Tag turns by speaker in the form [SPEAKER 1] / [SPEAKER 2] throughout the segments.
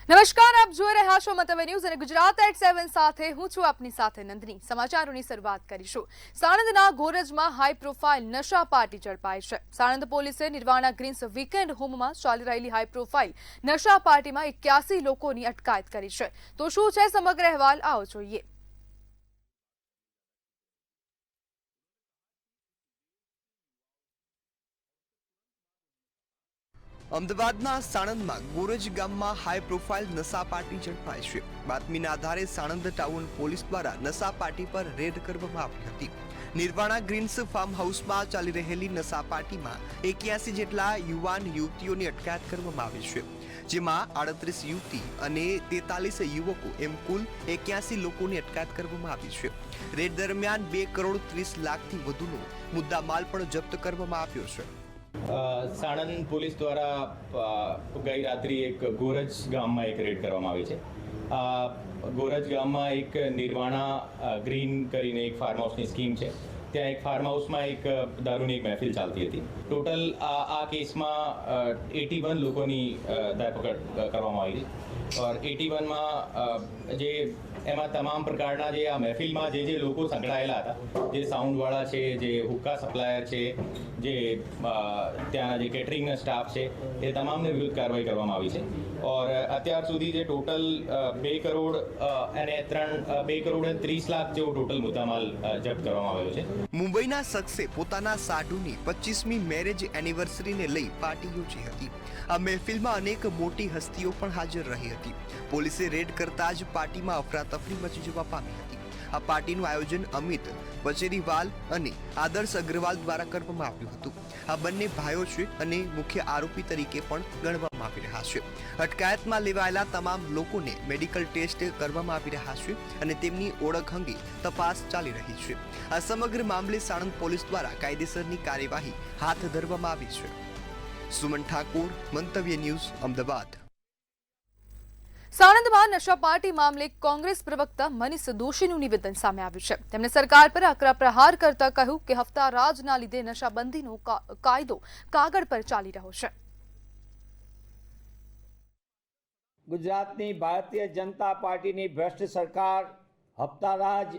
[SPEAKER 1] નમસ્કાર, આપ જોઈ રહ્યા છો મતલબ ન્યૂઝ અને ગુજરાત એટ 7 સાથે હું છું આપની સાથે નંદની। સમાચારોની શરૂઆત કરીશું। સાણંદના ગોરજમાં હાઈ પ્રોફાઇલ નશા પાર્ટી ઝડપાઈ છે। સાણંદ પોલીસે નિર્વાણા ગ્રીન્સ વીકેન્ડ હોમમાં ચાલી રહેલી હાઈ પ્રોફાઇલ નશા પાર્ટીમાં 81 લોકોની અટકાયત કરી છે। તો શું છે સમગ્ર અહેવાલ, આવો જોઈએ।
[SPEAKER 2] અમદાવાદના સાણંદમાં ગોરજ ગામમાં હાઈ પ્રોફાઇલ નશા પાર્ટી ઝડપાઈ છે। બાતમીના આધારે સાણંદ ટાઉન પોલીસ દ્વારા નશા પાર્ટી પર રેડ કરવામાં આવી હતી। નિર્વાણા ગ્રીન્સ ફાર્મ હાઉસમાં ચાલી રહેલી નશા પાર્ટીમાં 81 જેટલા યુવાન યુવતીઓની અટકાયત કરવામાં આવી છે, જેમાં 38 યુવતી અને 43 યુવકો એમ કુલ 81 લોકોની અટકાયત કરવામાં આવી છે। રેડ દરમિયાન 2 કરોડ 30 લાખથી વધુનો મુદ્દામાલ પણ જપ્ત કરવામાં આવ્યો છે।
[SPEAKER 3] સાણંદ પોલીસ દ્વારા ગઈ રાત્રિ એક ગોરજ ગામમાં એક રેડ કરવામાં આવી છે। ગોરજ ગામમાં એક નિર્વાણા ગ્રીન કરીને એક ફાર્મ હાઉસની સ્કીમ છે। ત્યાં એક ફાર્મ હાઉસમાં એક દારૂની એક મહેફિલ ચાલતી હતી। ટોટલ આ કેસમાં 81 લોકોની ધરપકડ કરવામાં આવી હતી और 81માં જે એમાં તમામ પ્રકારના જે આ મહેફિલમાં જે લોકો સંકળાયેલા હતા, જે સાઉન્ડવાળા છે, જે હુક્કા સપ્લાયર છે, જે ત્યાંના જે કેટરિંગના સ્ટાફ છે, એ તમામને વિરુદ્ધ કાર્યવાહી કરવામાં આવી છે। और અત્યાર સુધી જે ટોટલ 2 કરોડ અને 2 કરોડ 30 લાખ જેવો ટોટલ મુદ્દામાલ જપ્ત કરવામાં આવ્યો છે।
[SPEAKER 2] મુંબઈના શખ્સે પોતાના સાઢુની 25મી મેરેજ એનિવર્સરીને લઈ પાર્ટી યોજી હતી। આ મહેફિલમાં અનેક મોટી હસ્તીઓ પણ હાજર રહી હતી। પોલીસે રેડ કરતા જ પાર્ટીમાં અફરાતફરી મચી જવા પામી હતી। આ પાર્ટીનું આયોજન અમિત પચેરીવાલ અને આદર્શ અગ્રવાલ દ્વારા કરવામાં આવ્યું હતું। આ બંને ભાઈઓ છે અને મુખ્ય આરોપી તરીકે પણ ગણવામાં આવી રહ્યા છે। અટકાયતમાં લેવાયેલા તમામ લોકોને મેડિકલ ટેસ્ટ કરવામાં આવી રહ્યા છે અને તેમની ઓળખ અંગે તપાસ ચાલી રહી છે। આ સમગ્ર મામલે સાણંદ પોલીસ દ્વારા કાયદેસરની કાર્યવાહી હાથ ધરવામાં આવી છે। સુમન ઠાકોર, મંતવ્ય ન્યૂઝ, અમદાવાદ।
[SPEAKER 1] સાણંદમાં નશા પાર્ટી મામલે કોંગ્રેસ પ્રવક્તા મનીષ દોશીનું નિવેદન સામે આવ્યું છે। તેમણે સરકાર પર આકરા પ્રહાર કરતા કહ્યું કે હફતા રાજના લીધે નશાબંધીનો કાયદો કાગળ પર ચાલી રહ્યો છે।
[SPEAKER 4] ગુજરાતની ભારતીય જનતા પાર્ટીની ભ્રષ્ટ સરકાર હપ્તા રાજ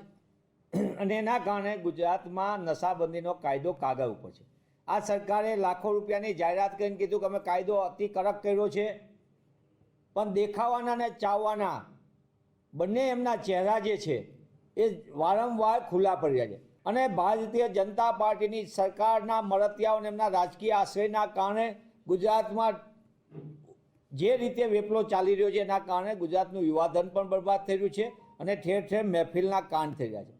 [SPEAKER 4] અને એના કારણે ગુજરાતમાં નશાબંધીનો કાયદો કાગળ ઉપર છે। આ સરકારે લાખો રૂપિયાની જાહેરાત કરીને કીધું કે અમે કાયદો અતિ કડક કર્યો છે, પણ દેખાવાના અને ચાવવાના બંને એમના ચહેરા જે છે એ વારંવાર ખુલ્લા પડ્યા છે। અને ભારતીય જનતા પાર્ટીની સરકારના મળતિયાઓ અને એમના રાજકીય આશ્રયના કારણે ગુજરાતમાં જે રીતે વેપલો ચાલી રહ્યો છે એના કારણે ગુજરાતનું યુવાધન પણ બરબાદ થઈ રહ્યું છે અને ઠેર ઠેર મહેફિલના કાંડ થઈ રહ્યા છે।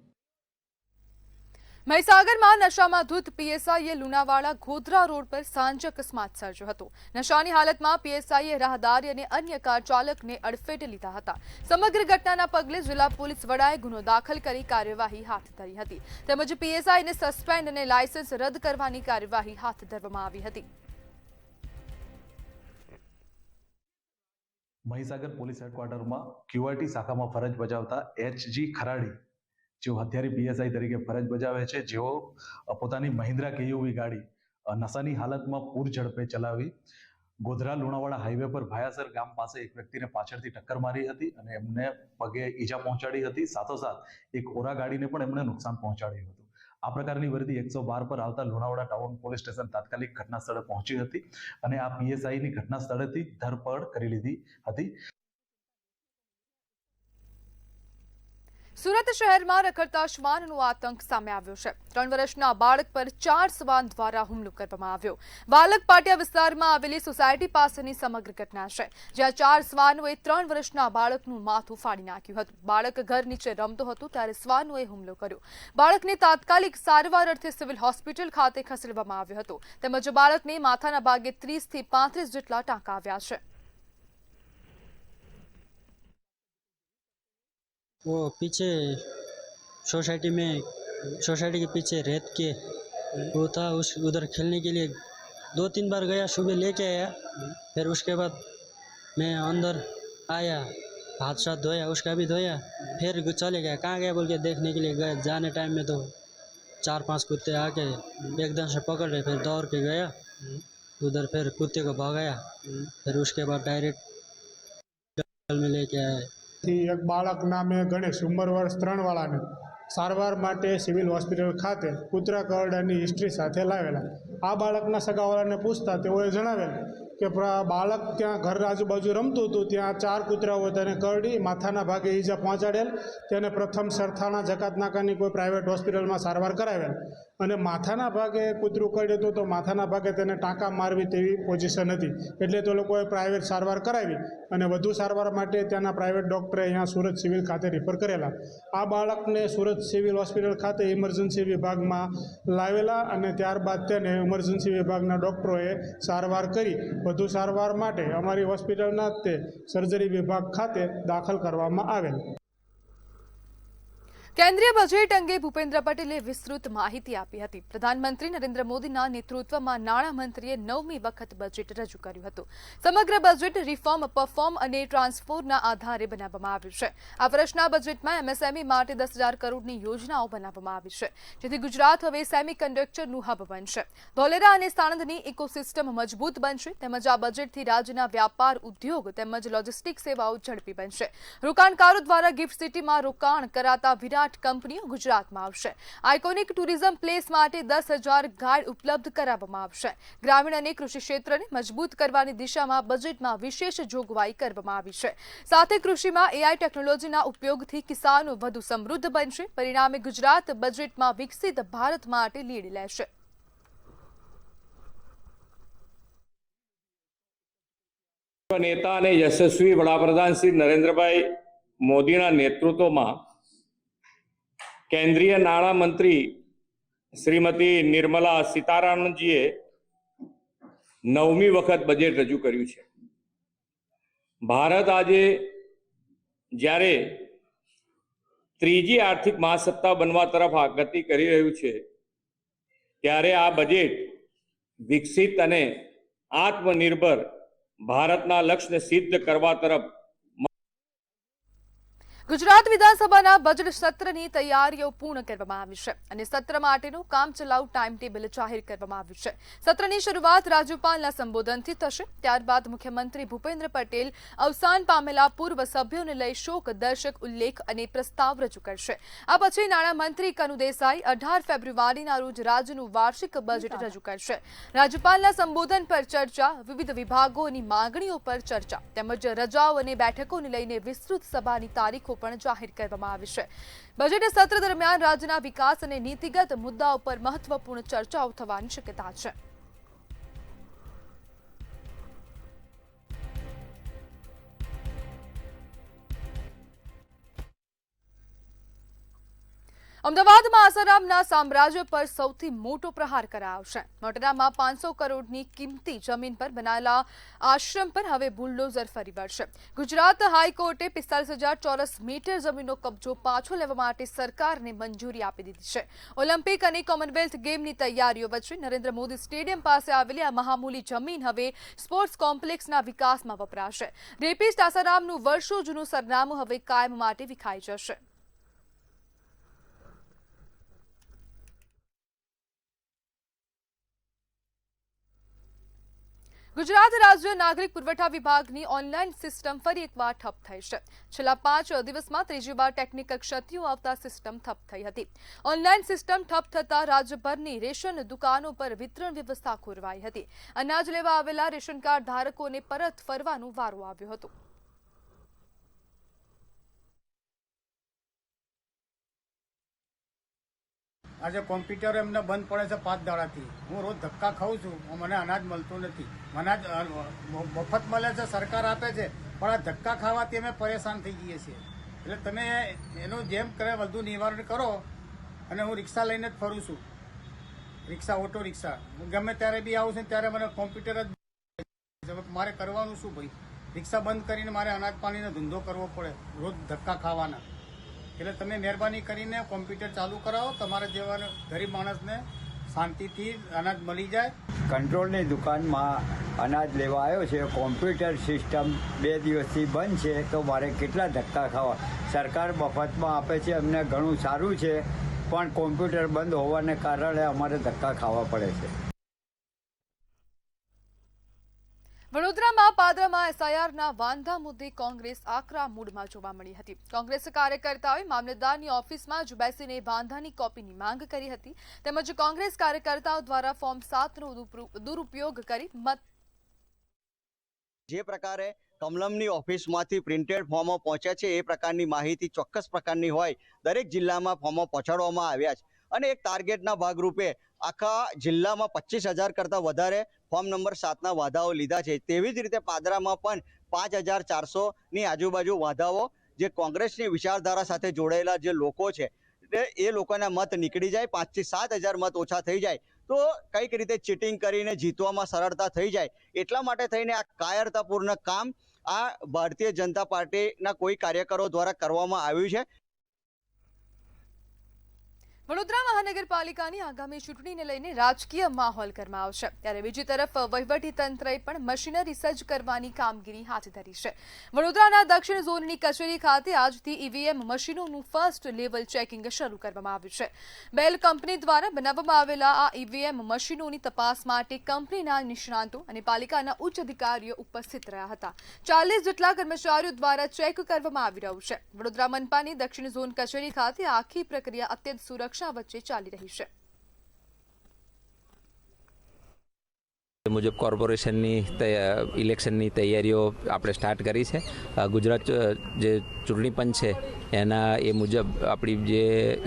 [SPEAKER 1] મહીસાગરમાં નશામાં ધૂત પીએસઆઈએ લુણાવાડા ગોધરા રોડ પર સાંજે અકસ્માત સર્જ્યો હતો। નશાની હાલતમાં પીએસઆઈએ રાહદારી અને અન્ય કાર ચાલકને અડફેટે લીધા હતા। સમગ્ર ઘટનાના પગલે જિલ્લા પોલીસ વડાએ ગુનો દાખલ કરી કાર્યવાહી હાથ ધરી હતી, તેમજ પીએસઆઈને સસ્પેન્ડ અને લાયસન્સ રદ કરવાની કાર્યવાહી હાથ ધરવામાં આવી હતી।
[SPEAKER 5] મહીસાગર પોલીસ હેડક્વાર્ટરમાં ક્યુઆરટી શાખામાં ફરજ બજાવતા એચજી ખરાડી, જેઓ હથિયારી પીએસઆઈ તરીકે ફરજ બજાવે છે, જેઓ પોતાની મહિન્દ્રા કેયુવી ગાડી નશાની હાલતમાં પૂર ઝડપે ચલાવી ગોધરા લુણાવાડા હાઈવે પર ભાયાસર ગામ પાસે એક વ્યક્તિને પાછળથી ટક્કર મારી હતી અને એમને પગે ઈજા પહોંચાડી હતી। સાથોસાથ એક ઓરા ગાડીને પણ એમને નુકસાન પહોંચાડ્યું હતું। આ પ્રકારની વર્દી 112 પર આવતા લુણાવાડા ટાઉન પોલીસ સ્ટેશન તાત્કાલિક ઘટના સ્થળે પહોંચી હતી અને આ પીએસઆઈની ઘટના સ્થળેથી ધરપકડ કરી લીધી હતી।
[SPEAKER 1] સુરત શહેરમાં રખડતા શ્વાનનો આતંક સામે આવ્યો છે। 3 વર્ષના બાળક પર 4 શ્વાન દ્વારા હુમલો કરવામાં આવ્યો। બાલક પાટિયા વિસ્તારમાં આવેલી સોસાયટી પાસેની સમગ્ર ઘટના છે, જ્યાં 4 શ્વાનોએ 3 વર્ષના બાળકનું માથું ફાડી નાખ્યું હતું। બાળક ઘર નીચે રમતો હતો ત્યારે શ્વાનોએ હુમલો કર્યો। બાળકને તાત્કાલિક સારવાર અર્થે સિવિલ હોસ્પિટલ ખાતે ખસેડવામાં આવ્યો હતો, તેમજ બાળકને માથાના ભાગે 30 થી 35 જેટલા ટાંકા આવ્યા છે।
[SPEAKER 6] वो पीछे सोसाइटी के पीछे रेत के वो था, उस उधर खेलने के लिए 2-3 बार गया, सुबह लेके आया। फिर उसके बाद मैं अंदर आया, हाथ साथ धोया, उसका भी धोया, फिर चले गया। कहाँ गया बोल के देखने के लिए गए। जाने टाइम में तो 4-5 कुत्ते आके एकदम से पकड़ रहे, फिर दौड़ के गया उधर, फिर कुत्ते को भगाया, फिर उसके बाद डायरेक्ट में लेके आए।
[SPEAKER 7] થી એક બાળક નામે ગણેશ ઉંમર વર્ષ 3 વાળાને સારવાર માટે સિવિલ હોસ્પિટલ ખાતે કૂતરા કરડાની હિસ્ટ્રી સાથે લાવેલા. આ બાળકના સગાવાળાને પૂછતા તેઓએ જણાવેલ કે બાળક ત્યાં ઘર આજુબાજુ રમતું હતું, ત્યાં 4 કૂતરાઓ તેને કરડી માથાના ભાગે ઈજા પહોંચાડેલ. તેને પ્રથમ સરથાણા જકાતનાકાની કોઈ પ્રાઇવેટ હોસ્પિટલમાં સારવાર કરાવેલ અને માથાના ભાગે કૂતરું કરડ્યું હતું તો માથાના ભાગે તેને ટાંકા મારવી તેવી પોઝિશન હતી, એટલે તો લોકોએ પ્રાઇવેટ સારવાર કરાવી અને વધુ સારવાર માટે ત્યાંના પ્રાઇવેટ ડૉક્ટરે અહીંયા સુરત સિવિલ ખાતે રિફર કરેલા. આ બાળકને સુરત સિવિલ હોસ્પિટલ ખાતે ઇમરજન્સી વિભાગમાં લાવેલા અને ત્યારબાદ તેને ઇમરજન્સી વિભાગના ડૉક્ટરોએ સારવાર કરી વધુ સારવાર માટે અમારી હોસ્પિટલના તે સર્જરી વિભાગ ખાતે દાખલ કરવામાં આવેલ.
[SPEAKER 1] કેન્દ્રીય બજેટ અંગે ભૂપેન્દ્ર પટેલે વિસ્તૃત માહિતી આપી હતી. પ્રધાનમંત્રી નરેન્દ્ર મોદીના નેતૃત્વમાં નાણામંત્રીએ 9મી વખત બજેટ રજૂ કર્યું હતું. સમગ્ર બજેટ રિફોર્મ, પરફોર્મ અને ટ્રાન્સફોર્મના આધારે બનાવવામાં આવ્યું છે. આ વર્ષના બજેટમાં એમએસએમઈ માટે 10,000 કરોડની યોજનાઓ બનાવવામાં આવી છે, જેથી ગુજરાત હવે સેમિકન્ડક્ટરનું હબ બનશે. ધોલેરા અને સાણંદની ઇકોસિસ્ટમ મજબૂત બનશે. તેમજ આ બજેટથી રાજ્યના વ્યાપાર, ઉદ્યોગ તેમજ લોજિસ્ટિક સેવાઓ ઝડપી બનશે. રોકાણકારો દ્વારા ગિફ્ટ સિટીમાં રોકાણ કરાતા વિરાટ કંપનીઓ ગુજરાતમાં આવશે. આઇકોનિક ટુરિઝમ પ્લેસ માટે 10,000 ગાઈડ ઉપલબ્ધ કરાવવામાં આવશે. ગ્રામીણ અને કૃષિ ક્ષેત્રને મજબૂત કરવાની દિશામાં બજેટમાં વિશેષ જોગવાઈ કરવામાં આવી છે. સાથે કૃષિમાં એઆઈ ટેકનોલોજીના ઉપયોગથી કિસાનો વધુ સમૃદ્ધ બનશે. પરિણામે ગુજરાત બજેટમાં વિકસિત ભારત માટે લીડ લેશે.
[SPEAKER 8] નેતા અને યશસ્વી વડાપ્રધાન શ્રી નરેન્દ્રભાઈ મોદીના નેતૃત્વમાં કેન્દ્રીય નાણામંત્રી શ્રીમતી નિર્મલા સીતારામનજીએ 9મી વખત બજેટ રજૂ કર્યું છે. ભારત આજે જ્યારે ત્રીજી આર્થિક મહાસત્તા બનવા તરફ ગતિ કરી રહ્યું છે, ત્યારે આ બજેટ વિકસિત અને આત્મનિર્ભર ભારતના લક્ષ્યને સિદ્ધ કરવા તરફ.
[SPEAKER 1] ગુજરાત વિધાનસભાના બજેટ સત્રની તૈયારીઓ પૂર્ણ કરવામાં આવી છે અને સત્ર માટેનું કામચલાઉ ટાઈમ ટેબલ જાહેર કરવામાં આવ્યું છે. સત્રની શરૂઆત રાજ્યપાલના સંબોધનથી થશે. ત્યારબાદ મુખ્યમંત્રી ભૂપેન્દ્ર પટેલ અવસાન પામેલા પૂર્વ સભ્યોને લઈ શોક દર્શક ઉલ્લેખ અને પ્રસ્તાવ રજૂ કરશે. આ પછી નાણામંત્રી કનુ દેસાઈ 18 ફેબ્રુઆરીના રોજ રાજ્યનું વાર્ષિક બજેટ રજૂ કરશે. રાજ્યપાલના સંબોધન પર ચર્ચા, વિવિધ વિભાગોની માંગણીઓ પર ચર્ચા તેમજ રજાઓ અને બેઠકોને લઈને વિસ્તૃત સભાની તારીખો પણ જાહેર કરવામાં આવી છે. બજેટ સત્ર દરમિયાન રાજ્યના વિકાસ અને નીતિગત મુદ્દાઓ પર મહત્વપૂર્ણ ચર્ચાઓ થવાની શક્યતા છે. અમદાવાદમાં આસારામના સામ્રાજ્ય પર સૌથી મોટો પ્રહાર કરાયો છે. મોટેરામાં 500 કરોડની કિંમતી જમીન પર બનાયેલા આશ્રમ પર હવે બુલડોઝર ફરી વળશે. ગુજરાત હાઈકોર્ટે 45,000 ચોરસ મીટર જમીનનો કબજો પાછો લેવા માટે સરકારને મંજૂરી આપી દીધી છે. ઓલિમ્પિક અને કોમનવેલ્થ ગેમની તૈયારીઓ વચ્ચે નરેન્દ્ર મોદી સ્ટેડિયમ પાસે આવેલી આ મહામૂલી જમીન હવે સ્પોર્ટ્સ કોમ્પ્લેક્સના વિકાસમાં વપરાશે. રેપિસ્ટ આસારામનું વર્ષો જૂનું સરનામું હવે કાયમ માટે વિખાઈ જશે. ગુજરાત રાજ્ય નાગરિક પુરવઠા વિભાગની ઓનલાઈન સિસ્ટમ ફરી એકવાર ઠપ થઈ છે. છેલ્લા 5 દિવસમાં ત્રીજી વાર ટેકનિકલ ક્ષતિઓ આવતા સિસ્ટમ ઠપ થઈ હતી. ઓનલાઈન સિસ્ટમ ઠપ થતા રાજ્યભરની રેશન દુકાનો પર વિતરણ વ્યવસ્થા ખોરવાઈ હતી. અનાજ લેવા આવેલા રેશન કાર્ડ ધારકોને પરત ફરવાનો વારો આવ્યો હતો.
[SPEAKER 9] આજે કોમ્પ્યુટર એમને બંધ પડે છે 5 દાડાથી. હું રોજ ધક્કા ખાઉં છું, મને અનાજ મળતું નથી. અનાજ મફત મળે છે, સરકાર આપે છે, પણ આ ધક્કા ખાવાથી અમે પરેશાન થઈ જઈએ છીએ. એટલે તમે એનું જેમ કરે વધુ નિવારણ કરો. અને હું રિક્ષા લઈને જ ફરું છું, રિક્ષા, ઓટો રિક્ષા. હું ગમે ત્યારે બી આવું છું ત્યારે મને કોમ્પ્યુટર જ મારે કરવાનું શું ભાઈ? રિક્ષા બંધ કરીને મારે અનાજ પાણીનો ધંધો કરવો પડે, રોજ ધક્કા ખાવાના. એટલે તમે મહેરબાની કરીને કોમ્પ્યુટર ચાલુ કરાવો, તમારા જેવા ગરીબ માણસને શાંતિથી અનાજ મળી જાય.
[SPEAKER 10] કંટ્રોલની દુકાનમાં અનાજ લેવા આવ્યો છે, કોમ્પ્યુટર સિસ્ટમ 2 દિવસથી બંધ છે, તો મારે કેટલા ધક્કા ખાવા? સરકાર મફતમાં આપે છે, અમને ઘણું સારું છે, પણ કોમ્પ્યુટર બંધ હોવાને કારણે અમારે ધક્કા ખાવા પડે છે.
[SPEAKER 1] વડોદરામાં પાદરામાં એસઆઈઆરના વાંધા મુદ્દે કોંગ્રેસ આકરા મૂડમાં જોવા મળી હતી. કોંગ્રેસ કાર્યકર્તાઓએ મામલતદારની ઓફિસમાં જ બેસીને વાંધાની કોપીની માંગ કરી હતી. તેમજ કોંગ્રેસ કાર્યકર્તાઓ દ્વારા ફોર્મ 7નો દુરુપયોગ કરી મત
[SPEAKER 11] જે પ્રકારે કમલમની ઓફિસમાંથી પ્રિન્ટેડ ફોર્મો પહોંચ્યા છે એ પ્રકારની માહિતી ચોક્કસ પ્રકારની હોય દરેક જિલ્લામાં ફોર્મો પહોંચાડવામાં આવ્યા છે અને એક ટાર્ગેટના ભાગરૂપે આખા જિલ્લામાં 25,000 કરતાં વધારે ફોર્મ નંબર 7ના વાધાઓ લીધા છે. તેવી જ રીતે પાદરામાં પણ 5,400ની આજુબાજુ વાધાઓ જે કોંગ્રેસની વિચારધારા સાથે જોડાયેલા જે લોકો છે એ લોકોના મત નીકળી જાય, 5,000 થી 7,000 મત ઓછા થઈ જાય તો કઈક રીતે ચીટિંગ કરીને જીતવામાં સરળતા થઈ જાય. એટલા માટે થઈને આ કાયરતાપૂર્ણ કામ આ ભારતીય જનતા પાર્ટીના કોઈ કાર્યકરો દ્વારા કરવામાં આવ્યું છે.
[SPEAKER 1] વડોદરા મહાનગરપાલિકાની આગામી ચૂંટણીને લઈને રાજકીય માહોલ ગરમાવશે. ત્યારે બીજી તરફ વહીવટી તંત્રએ પણ મશીનરી સજ્જ કરવાની કામગીરી હાથ ધરી છે. વડોદરાના દક્ષિણ ઝોનની કચેરી ખાતે આજથી ઈવીએમ મશીનોનું ફર્સ્ટ લેવલ ચેકિંગ શરૂ કરવામાં આવ્યું છે. બેલ કંપની દ્વારા બનાવવામાં આવેલા આ ઈવીએમ મશીનોની તપાસ માટે કંપનીના નિષ્ણાંતો અને પાલિકાના ઉચ્ચ અધિકારીઓ ઉપસ્થિત રહ્યા હતા. 40 જેટલા કર્મચારીઓ દ્વારા ચેક કરવામાં આવી રહ્યું છે. વડોદરા મનપાની દક્ષિણ ઝોન કચેરી ખાતે આખી પ્રક્રિયા અત્યંત સુરક્ષિત વચ્ચે ચાલી રહી છે.
[SPEAKER 12] મુજબ કોર્પોરેશનની ઇલેક્શનની તૈયારીઓ આપણે સ્ટાર્ટ કરી છે. ગુજરાત જે ચૂંટણી પંચ છે એના એ મુજબ આપણી જે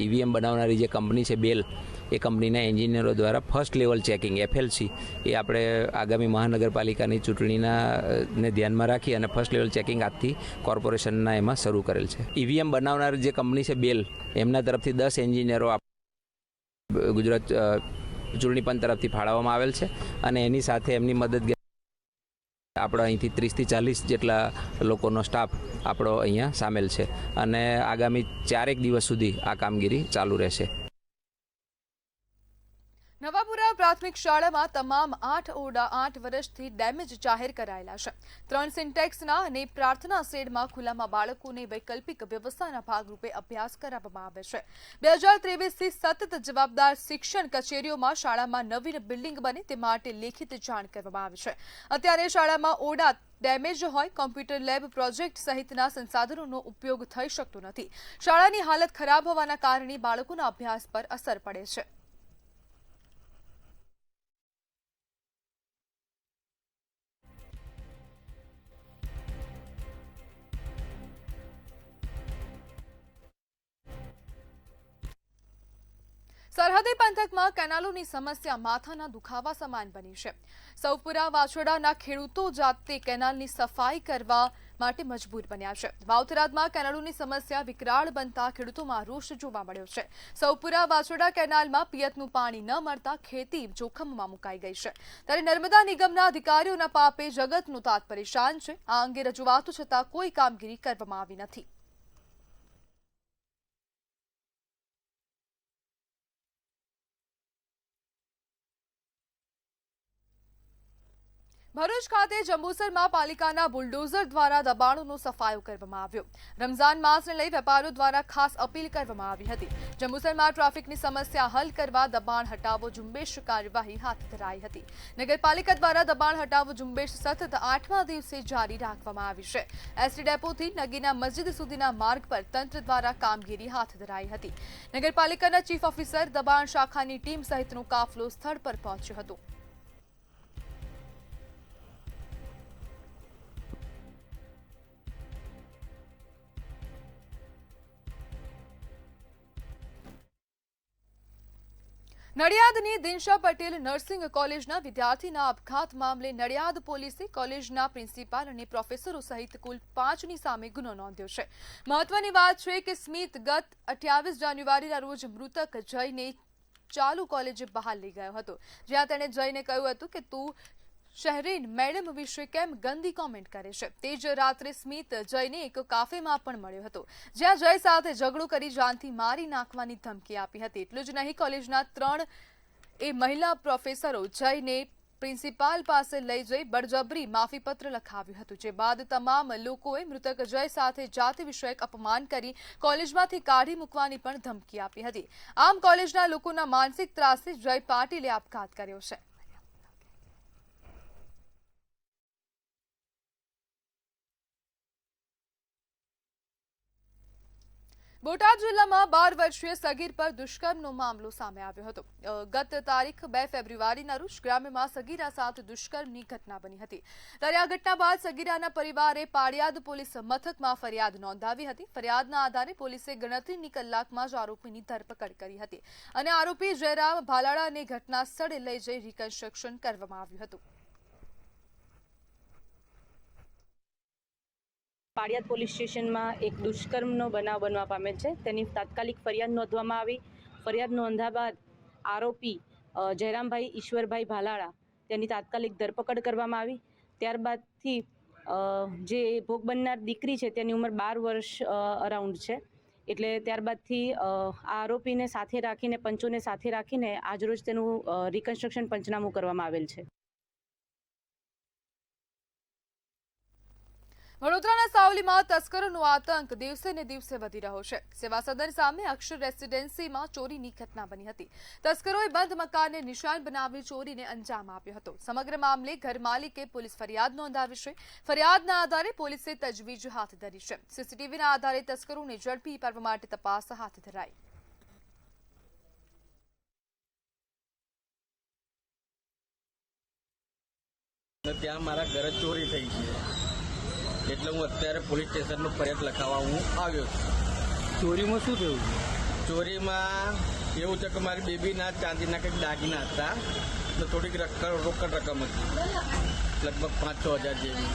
[SPEAKER 12] ઈવીએમ બનાવનારી જે કંપની છે બેલ એ કંપનીના એન્જિનિયરો દ્વારા ફર્સ્ટ લેવલ ચેકિંગ FLC એ આપણે આગામી મહાનગરપાલિકાની ચૂંટણીને ધ્યાનમાં રાખી અને ફર્સ્ટ લેવલ ચેકિંગ આજથી કોર્પોરેશનના એમાં શરૂ કરેલ છે. ઈવીએમ બનાવનાર જે કંપની છે બેલ એમના તરફથી 10 એન્જિનિયરો ગુજરાત ચૂંટણી પંચ તરફથી ફાળવવામાં આવેલ છે અને એની સાથે એમની મદદ આપણો અહીંથી 30 થી 40 જેટલા લોકોનો સ્ટાફ આપણો અહીંયા સામેલ છે અને આગામી 4 દિવસ સુધી આ કામગીરી ચાલુ રહેશે.
[SPEAKER 1] નવાપુરા પ્રાથમિક શાળામાં તમામ 8 ઓરડા 8 વર્ષથી ડેમેજ જાહેર કરાયેલા છે. 3 સિન્ટેક્સના અને પ્રાર્થના શેડમાં ખુલ્લામાં બાળકોને વૈકલ્પિક વ્યવસ્થાના ભાગરૂપે અભ્યાસ કરાવવામાં આવે છે. 2023થી સતત જવાબદાર શિક્ષણ કચેરીઓમાં શાળામાં નવીન બિલ્ડિંગ બને તે માટે લેખિત જાણ કરવામાં આવી છે. અત્યારે શાળામાં ઓરડા ડેમેજ હોય, કોમ્પ્યુટર લેબ પ્રોજેક્ટ સહિતના સંસાધનોનો ઉપયોગ થઈ શકતો નથી. શાળાની હાલત ખરાબ હોવાના કારણે બાળકોના અભ્યાસ પર અસર પડે છે. સરહદી પંથકમાં કેનાલોની સમસ્યા માથાના દુખાવા સમાન બની છે. સૌપુરા વાછોડાના ખેડૂતો જાતે કેનાલની સફાઈ કરવા માટે મજબૂર બન્યા છે. વાવથરાદમાં કેનાલોની સમસ્યા વિકરાળ બનતા ખેડૂતોમાં રોષ જોવા મળ્યો છે. સૌપુરા વાછોડા કેનાલમાં પિયતનું પાણી ન મળતા ખેતી જોખમમાં મુકાઈ ગઈ છે. ત્યારે નર્મદા નિગમના અધિકારીઓના પાપે જગતનું તાત પરેશાન છે. આ અંગે રજૂઆતો છતાં કોઈ કામગીરી કરવામાં આવી નથી. ભરૂચ ખાતે જંબુસરમાં પાલિકાના બુલડોઝર દ્વારા દબાણોનો સફાયો કરવામાં આવ્યો. રમઝાન માસને લઈ વેપારીઓ દ્વારા ખાસ અપીલ કરવામાં આવી હતી. જંબુસરમાં ટ્રાફિકની સમસ્યા હલ કરવા દબાણ હટાવો ઝુંબેશ કાર્યવાહી હાથ ધરાઈ હતી. નગરપાલિકા દ્વારા દબાણ હટાવો ઝુંબેશ સતત 8મા દિવસે જારી રાખવામાં આવી છે. એસટી ડેપોથી નગીના મસ્જિદ સુધીના માર્ગ પર તંત્ર દ્વારા કામગીરી હાથ ધરાઈ હતી. નગરપાલિકાના ચીફ ઓફિસર, દબાણ શાખાની ટીમ સહિતનો કાફલો સ્થળ પર પહોંચ્યો હતો. નડિયાદની દિનશા પટેલ નર્સિંગ કોલેજના વિદ્યાર્થીના અપઘાત મામલે નડિયાદ પોલીસે કોલેજના પ્રિન્સિપાલ અને પ્રોફેસરો સહિત કુલ 5ની સામે ગુનો નોંધ્યો છે. મહત્વની વાત છે કે સ્મિત ગત 28 જાન્યુઆરીના રોજ મૃતક જયને ચાલુ કોલેજે બહાર લઈ ગયો હતો, જ્યાં તેણે જયને કહ્યું હતું કે તું શહેરીન મેડમ વિશે કેમ ગંદી કોમેન્ટ કરે છે. તે જ રાત્રે સ્મિત જયને એક કાફેમાં પણ મળ્યો હતો, જ્યાં જય સાથે ઝઘડો કરી જાનથી મારી નાખવાની ધમકી આપી હતી. એટલું જ નહીં, કોલેજના 3 મહિલા પ્રોફેસરો જયને પ્રિન્સિપાલ પાસે લઈ જઈ બળજબરી માફીપત્ર લખાવ્યું હતું, જે બાદ તમામ લોકોએ મૃતક જય સાથે જાતિ વિષયક અપમાન કરી કોલેજમાંથી કાઢી મૂકવાની પણ ધમકી આપી હતી. આમ કોલેજના લોકોના માનસિક ત્રાસથી જય પાટીલે આપઘાત કર્યો છે. બોટાદ જિલ્લામાં 12 વર્ષીય સગીર પર દુષ્કર્મનો મામલો સામે આવ્યો હતો. ગત તારીખ 2 ફેબ્રુઆરીના રોજ ગ્રામ્યમાં સગીરા સાથે દુષ્કર્મની ઘટના બની હતી. ત્યારે આ ઘટના બાદ સગીરાના પરિવારે પાળિયાદ પોલીસ મથકમાં ફરિયાદ નોંધાવી હતી. ફરિયાદના આધારે પોલીસે ગણતરીની કલાકમાં જ આરોપીની ધરપકડ કરી હતી અને આરોપી જયરામ ભાલાળાને ઘટના સ્થળે લઈ જઈ રિકન્સ્ટ્રક્શન કરવામાં આવ્યું હતું.
[SPEAKER 13] પાળિયાદ પોલીસ સ્ટેશનમાં એક દુષ્કર્મનો બનાવ બનવા પામેલ છે. તેની તાત્કાલિક ફરિયાદ નોંધવામાં આવી. ફરિયાદ નોંધ્યા બાદ આરોપી જયરામભાઈ ઈશ્વરભાઈ ભાલાળા તેની તાત્કાલિક ધરપકડ કરવામાં આવી. ત્યારબાદથી જે ભોગ બનનાર દીકરી છે તેની ઉંમર 12 વર્ષ અરાઉન્ડ છે. એટલે ત્યારબાદથી આ આરોપીને સાથે રાખીને પંચોને સાથે રાખીને આજરોજ તેનું રિકન્સ્ટ્રક્શન પંચનામું કરવામાં આવેલ છે.
[SPEAKER 1] વડોદરાના સાવલીમાં તસ્કરોનો આતંક દિવસે ને દિવસે વધી રહ્યો છે. સેવા સદન સામે અક્ષર રેસિડેન્સીમાં ચોરીની ઘટના બની હતી. તસ્કરોએ બંધ મકાનને નિશાન બનાવી ચોરીને અંજામ આપ્યો હતો. સમગ્ર મામલે ઘર માલિકે પોલીસ ફરિયાદ નોંધાવી છે. ફરિયાદના આધારે પોલીસે તજવીજ હાથ ધરી છે. સીસીટીવીના આધારે તસ્કરોને ઝડપી પાડવા માટે તપાસ હાથ ધરાઈ.
[SPEAKER 14] ત્યાં મારા ઘરે ચોરી થઈ છે એટલે હું અત્યારે પોલીસ સ્ટેશનમાં ફરિયાદ લખાવવા હું આવ્યો છું.
[SPEAKER 6] ચોરીમાં શું થયું?
[SPEAKER 14] ચોરીમાં એવું છે કે મારી બેબીના ચાંદીના કંઈક દાગીના હતા તો થોડીક રોકડ રકમ હતી, લગભગ 5-6 હજાર જેવી.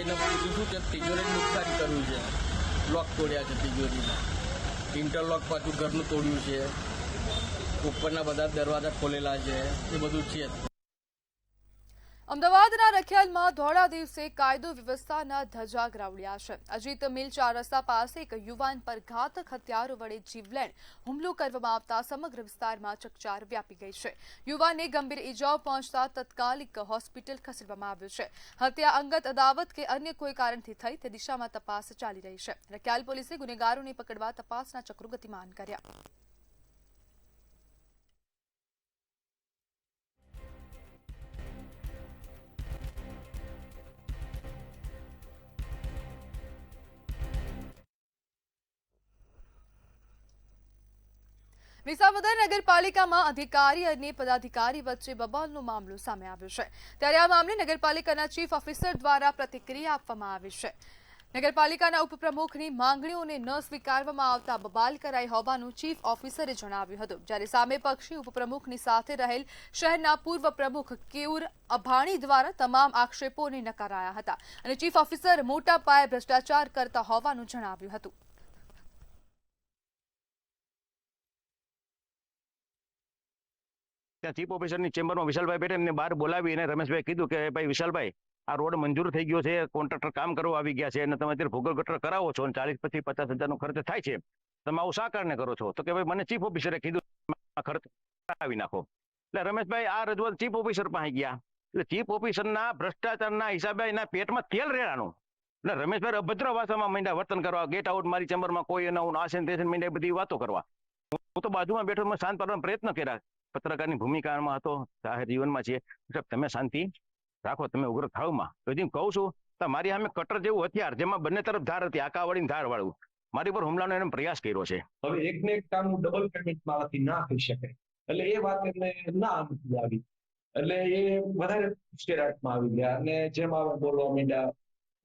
[SPEAKER 14] એને બીજું શું છે, તિજોરી નુકસાન કર્યું છે, લોક તોડ્યા છે તિજોરીના, ઇન્ટરલોક પાછું ઘરનું તોડ્યું છે, ઉપરના બધા દરવાજા ખોલેલા છે, એ બધું છે.
[SPEAKER 1] અમદાવાદના રખિયાલમાં ધોળા દિવસે કાયદો વ્યવસ્થાના ધજાગરા ઉડ્યા છે. અજીત મિલ 4 રસ્તા પાસે એક યુવાન પર ઘાતક હથિયારો વડે જીવલેણ હુમલો કરવામાં આવતા સમગ્ર વિસ્તારમાં ચકચાર વ્યાપી ગઈ છે. યુવાનને ગંભીર ઈજાઓ પહોંચતા તાત્કાલિક હોસ્પિટલ ખસેડવામાં આવ્યો છે. હત્યા અંગત અદાવત કે અન્ય કોઈ કારણથી થઈ તે દિશામાં તપાસ ચાલી રહી છે. રખિયાલ પોલીસે ગુનેગારોને પકડવા તપાસના ચક્રો ગતિમાન કર્યા. વિસાવદર નગરપાલિકામાં અધિકારી અને પદાધિકારી વચ્ચે બબાલનો મામલો સામે આવ્યો છે. ત્યારે આ મામલે નગરપાલિકાના ચીફ ઓફિસર દ્વારા પ્રતિક્રિયા આપવામાં આવી છે. નગરપાલિકાના ઉપપ્રમુખની માંગણીઓને ન સ્વીકારવામાં આવતા બબાલ કરાઈ હોવાનું ચીફ ઓફિસરે જણાવ્યું હતું. જ્યારે સામે પક્ષી ઉપપ્રમુખની સાથે રહેલ શહેરના પૂર્વ પ્રમુખ કેયુર અભાણી દ્વારા તમામ આક્ષેપોને નકારાયા હતા અને ચીફ ઓફિસર મોટા પાયે ભ્રષ્ટાચાર કરતા હોવાનું જણાવ્યું હતું.
[SPEAKER 15] ચીફ ઓફિસરની ચેમ્બરમાં વિશાલભાઈ બેઠા એમને બહાર બોલાવી અને રમેશભાઈ કીધું કે ભાઈ વિશાલભાઈ, આ રોડ મંજૂર થઈ ગયો છે, કોન્ટ્રાક્ટર કામ કરવા આવી ગયા છે અને તમે અત્યારે ભૂગર્ભ ગટર કરાવો છો અને 40-50 હજારનો ખર્ચ થાય છે, તમે આવું શા કારણે કરો છો? તો કે ભાઈ મને ચીફ ઓફિસરે કીધું ખર્ચ કરાવી નાખો. એટલે રમેશભાઈ આ રજૂઆત ચીફ ઓફિસર પાસે ગયા. એટલે ચીફ ઓફિસરના ભ્રષ્ટાચારના હિસાબે એના પેટમાં તેલ રેડાનું. એટલે રમેશભાઈ અભદ્ર ભાષામાં માંડ્યા વર્તન કરવા, ગેટ આઉટ મારી ચેમ્બરમાં કોઈ એના આસન તેસન માંડ્યા, બધી વાતો કરવા. હું તો બાજુમાં બેઠો મેં શાંત પાડવાનો પ્રયત્ન કર્યા. પત્રકારની ભૂમિકામાં હતો, જાહેર જીવનમાં છીએ, તમે શાંતિ રાખો, તમે ઉગ્ર થાવમાં. તો જેમ કહું છું તો મારી સામે કટર જેવું હથિયાર જેમાં બંને તરફ ધાર હતી, આકાવાળી ધાર વાળું, મારી પર હુમલાનો એને પ્રયાસ કર્યો છે.
[SPEAKER 16] હવે એકને એક કામ ડબલ પેમેન્ટ મારાથી ના થઈ શકે એટલે એ વાત એમને ના આવી, એટલે એ વધારે સ્ટેરાટમાં આવી ગયા અને જેમ આવે બોલવા માંડ્યા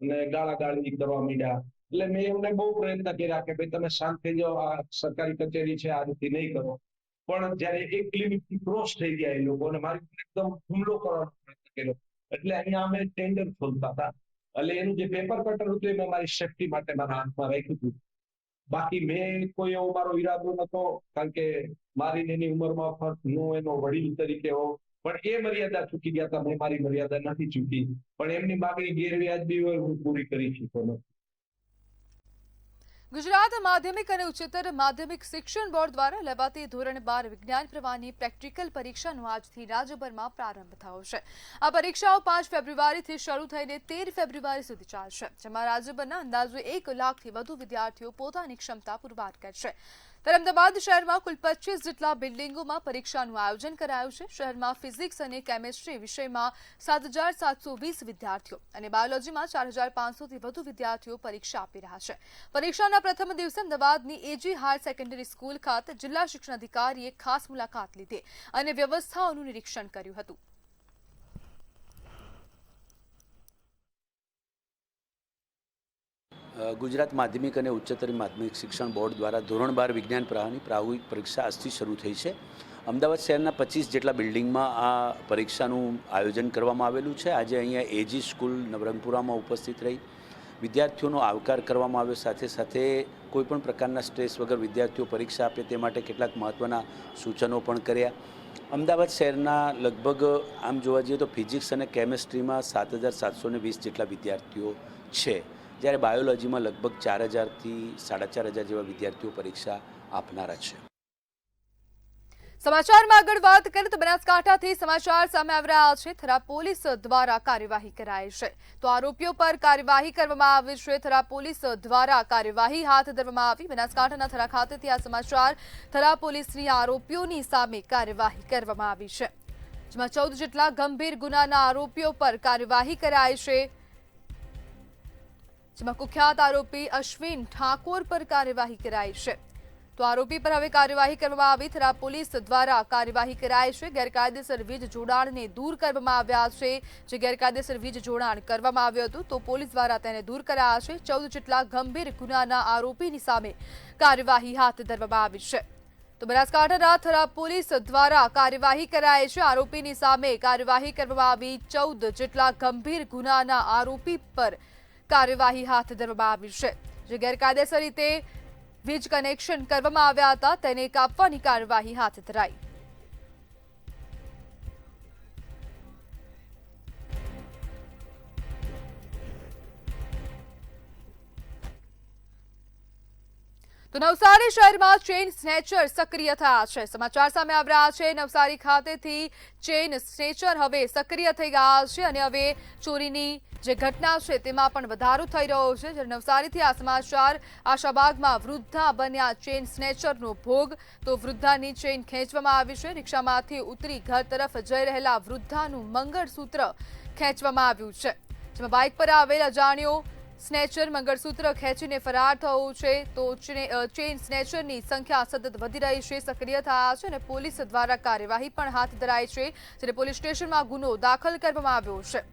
[SPEAKER 16] અને ગાળાગાળી કરવા માંડ્યા. એટલે મેં એમને બહુ પ્રયત્ન કર્યા કે ભાઈ તમે શાંત થઈ જાઓ, આ સરકારી કચેરી છે, આ રીતે નહીં કરો. પણ જયારે એક લિમિટથી ક્રોસ થઈ ગયા એ લોકો અને મારી પર એકદમ હુમલો કરવાનો પ્રયત્ન કર્યો. એટલે અહીંયા અમે ટેન્ડર ખોલતા હતા, એટલે એનું જે પેપર કટર હતું એ મેં મારી સેફટી માટે મારા હાથમાં રાખ્યું હતું. બાકી મેં કોઈ એવો મારો ઈરાદો નતો, કારણ કે મારી એની ઉંમરમાં ફર્ક નો એનો વડીલ તરીકે હો, પણ એ મર્યાદા ચૂકી ગયા હતા. મેં મારી મર્યાદા નથી ચૂકી, પણ એમની માગણી ગેરવ્યાજબી હોય હું પૂરી કરી શકતો નથી.
[SPEAKER 1] ગુજરાત માધ્યમિક અને ઉચ્ચતર માધ્યમિક શિક્ષણ બોર્ડ દ્વારા લેવાતી ધોરણ 12 વિજ્ઞાન પ્રવાહની પ્રેક્ટિકલ પરીક્ષાનો આજથી રાજ્યભરમાં પ્રારંભ થયો છે. આ પરીક્ષાઓ 5 ફેબ્રુઆરીથી શરૂ થઈને 13 ફેબ્રુઆરી સુધી ચાલશે, જેમાં રાજ્યભરના અંદાજે 1 લાખથી વધુ વિદ્યાર્થીઓ પોતાની ક્ષમતા પુરવાર કરશે. ત્યારે અમદાવાદ શહેરમાં કુલ 25 જેટલા બિલ્ડિંગોમાં પરીક્ષાનું આયોજન કરાયું છે. શહેરમાં ફિઝિક્સ અને કેમેસ્ટ્રી વિષયમાં 7,720 વિદ્યાર્થીઓ અને બાયોલોજીમાં 4,500થી વધુ વિદ્યાર્થીઓ પરીક્ષા આપી રહ્યા છે. પરીક્ષાના પ્રથમ દિવસે અમદાવાદની એજી હાયર સેકન્ડરી સ્કૂલ ખાતે જિલ્લા શિક્ષણ અધિકારીએ ખાસ મુલાકાત લીધી અને વ્યવસ્થાઓનું નિરીક્ષણ કર્યું હતું.
[SPEAKER 17] ગુજરાત માધ્યમિક અને ઉચ્ચતર માધ્યમિક શિક્ષણ બોર્ડ દ્વારા ધોરણ 12 વિજ્ઞાન પ્રવાહની પ્રાયોગિક પરીક્ષા આજથી શરૂ થઈ છે. અમદાવાદ શહેરના 25 જેટલા બિલ્ડિંગમાં આ પરીક્ષાનું આયોજન કરવામાં આવેલું છે. આજે અહીંયા એજી સ્કૂલ નવરંગપુરામાં ઉપસ્થિત રહી વિદ્યાર્થીઓનો આવકાર કરવામાં આવ્યો. સાથે સાથે કોઈપણ પ્રકારના સ્ટ્રેસ વગર વિદ્યાર્થીઓ પરીક્ષા આપે તે માટે કેટલાક મહત્ત્વના સૂચનો પણ કર્યા. અમદાવાદ શહેરના લગભગ આમ જોવા જઈએ તો ફિઝિક્સ અને કેમેસ્ટ્રીમાં 7,720 જેટલા વિદ્યાર્થીઓ છે, જ્યારે બાયોલોજીમાં લગભગ 4,000થી 4,500 જેવા વિદ્યાર્થીઓ પરીક્ષા આપનારા છે.
[SPEAKER 1] સમાચારમાં આગળ વાત કરીએ તો બનાસકાંઠાથી સમાચાર સામે આવી રહ્યા છે. થરા પોલીસ દ્વારા કાર્યવાહી કરાઈ છે તો આરોપીઓ પર કાર્યવાહી કરવામાં આવી છે. થરા પોલીસ દ્વારા કાર્યવાહી હાથ ધરવામાં આવી. બનાસકાંઠાના થરા ખાતેથી આ સમાચાર. થરા પોલીસની આરોપીઓની સામે કાર્યવાહી કરવામાં આવી છે, જેમાં 14 જેટલા ગંભીર ગુનાના આરોપીઓ પર કાર્યવાહી કરાઈ છે, જેમાં કુખ્યાત આરોપી અશ્વિન ઠાકોર પર કાર્યવાહી કરાઈ છે. તો આરોપી પર હવે કાર્યવાહી કરવામાં આવી. થરા પોલીસ દ્વારા કાર્યવાહી કરાઈ છે. ગેરકાયદેસર વીજ જોડાણને દૂર કરવામાં આવ્યા છે. જે ગેરકાયદેસર વીજ જોડાણ કરવામાં આવ્યું હતું તો પોલીસ દ્વારા તેને દૂર કરાયા છે. 14 જેટલા ગંભીર ગુનાના આરોપીની સામે કાર્યવાહી હાથ ધરવામાં આવી છે. તો બનાસકાંઠાના થરા પોલીસ દ્વારા કાર્યવાહી કરાઈ છે. આરોપીની સામે કાર્યવાહી કરવામાં આવી. 14 જેટલા ગંભીર ગુનાના આરોપી પર કાર્યવાહી હાથ ધરવામાં આવી છે. જે ગેરકાયદેસર રીતે વીજ કનેક્શન કરવામાં આવ્યા હતા તેને કાપવાની કાર્યવાહી હાથ ધરાઈ. તો નવસારી શહેરમાં ચેઇન સ્નેચર સક્રિય થયા છે. સમાચાર સામે આવી રહ્યા છે. નવસારી ખાતેથી ચેઇન સ્નેચર હવે સક્રિય થઈ ગયા છે અને હવે ચોરીની જે ઘટના છે તેમાં પણ વધારો થઈ રહ્યો છે. જ્યારે નવસારીથી આ સમાચાર. આશાબાગમાં વૃદ્ધા બન્યા ચેઇન સ્નેચરનો ભોગ. તો વૃદ્ધાની ચેઇન ખેંચવામાં આવી છે. રિક્ષામાંથી ઉતરી ઘર તરફ જઈ રહેલા વૃદ્ધાનું મંગળસૂત્ર ખેંચવામાં આવ્યું છે, જેમાં બાઇક પર આવેલ અજાણ્યો સ્નેચર મંગળસૂત્ર ખેંચીને ફરાર થયો છે. તો ચેઇન સ્નેચરની સંખ્યા સતત વધી રહી છે, સક્રિય થયા છે અને પોલીસ દ્વારા કાર્યવાહી પણ હાથ ધરાઈ છે. જ્યારે પોલીસ સ્ટેશનમાં ગુનો દાખલ કરવામાં આવ્યો છે.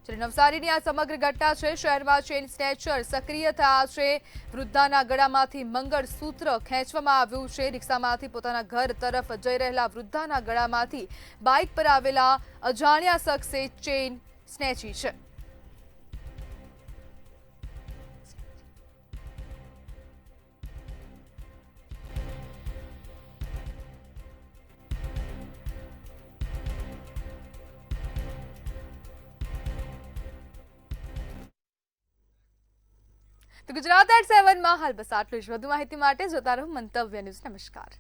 [SPEAKER 1] જ્યારે નવસારીની આ સમગ્ર ઘટના છે. શહેરમાં ચેઇન સ્નેચર સક્રિય થયા છે. વૃદ્ધાના ગળામાંથી મંગળસૂત્ર ખેંચવામાં આવ્યું છે. રિક્ષામાંથી પોતાના ઘર તરફ જઈ રહેલા વૃદ્ધાના ગળામાંથી બાઇક પર આવેલા અજાણ્યા શખ્સે ચેઇન સ્નેચી છે. તો ગુજરાત@7 માં હાલ બસ આટલું જ. વધુ માહિતી માટે જોતા રહો મંતવ્ય ન્યૂઝ. નમસ્કાર.